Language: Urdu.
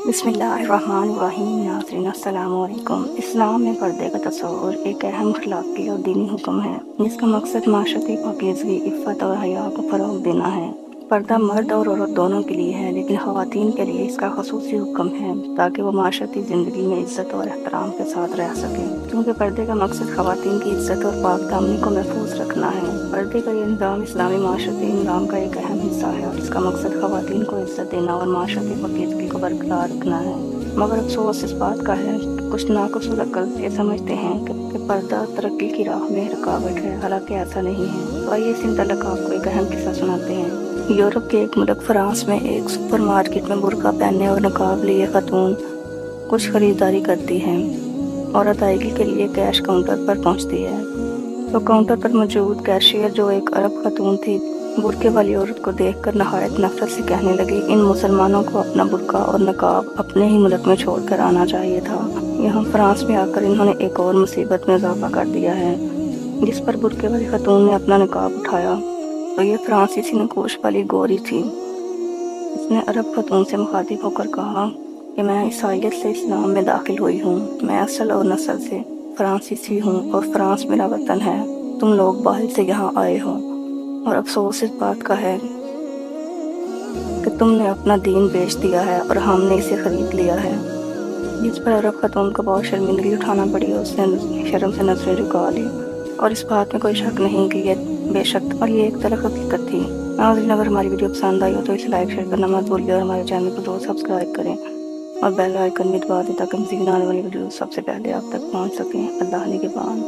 بسم اللہ الرحمن الرحیم۔ ناظرین السلام علیکم۔ اسلام میں پردے کا تصور ایک اہم اخلاقی اور دینی حکم ہے جس کا مقصد معاشرتی پاکیزگی، عفت اور حیا کو فروغ دینا ہے۔ پردہ مرد اور عورت دونوں کے لیے ہے، لیکن خواتین کے لیے اس کا خصوصی حکم ہے تاکہ وہ معاشرتی زندگی میں عزت اور احترام کے ساتھ رہ سکیں، کیونکہ پردے کا مقصد خواتین کی عزت اور پاک دامنی کو محفوظ رکھنا ہے۔ پردے کا یہ نظام اسلامی معاشرتی نظام کا ایک اہم حصہ ہے اور اس کا مقصد خواتین کو عزت دینا اور معاشرتی پاکیزگی کو برقرار رکھنا ہے۔ مگر افسوس اس بات کا ہے کہ کچھ ناقص عقل یہ سمجھتے ہیں کہ پردہ ترقی کی راہ میں رکاوٹ ہے، حالانکہ ایسا نہیں ہے۔ تو آئیے اس متعلق آپ کو ایک اہم قصہ سناتے ہیں۔ یورپ کے ایک ملک فرانس میں ایک سپر مارکیٹ میں برقع پہننے اور نقاب لیے خاتون کچھ خریداری کرتی ہے اور ادائیگی کے لیے کیش کاؤنٹر پر پہنچتی ہے تو کاؤنٹر پر موجود کیشیئر، جو ایک عرب خاتون تھی، برقعے والی عورت کو دیکھ کر نہایت نفرت سے کہنے لگی، ان مسلمانوں کو اپنا برقع اور نقاب اپنے ہی ملک میں چھوڑ کر آنا چاہیے تھا۔ یہاں فرانس میں آ کر انہوں نے ایک اور مصیبت میں اضافہ کر دیا ہے۔ جس پر برقعے والی خاتون نے اپنا نقاب اٹھایا تو یہ فرانسیسی نقوش والی گوری تھی۔ اس نے عرب خاتون سے مخاطب ہو کر کہا کہ میں عیسائیت سے اسلام میں داخل ہوئی ہوں، میں اصل اور نسل سے فرانسیسی ہوں اور فرانس میرا وطن ہے، تم لوگ باہر سے یہاں آئے ہو اور افسوس اس بات کا ہے کہ تم نے اپنا دین بیچ دیا ہے اور ہم نے اسے خرید لیا ہے۔ جس پر عرب خاتون کو بہت شرمندگی اٹھانا پڑی اور اس نے شرم سے نظریں جھکا لی، اور اس بات میں کوئی شک نہیں کہ یہ بے شک اور یہ ایک طرح حقیقت تھی۔ ناظرین، اگر ہماری ویڈیو پسند آئی ہو تو اسے لائک شیئر کرنا مت بھولیے اور ہمارے چینل کو ضرور سبسکرائب کریں اور بیل آئیکن بھی دبا دیں تاکہ مزید آنے والی ویڈیو سب سے پہلے آپ تک پہنچ سکیں۔ اللہ نگہبان۔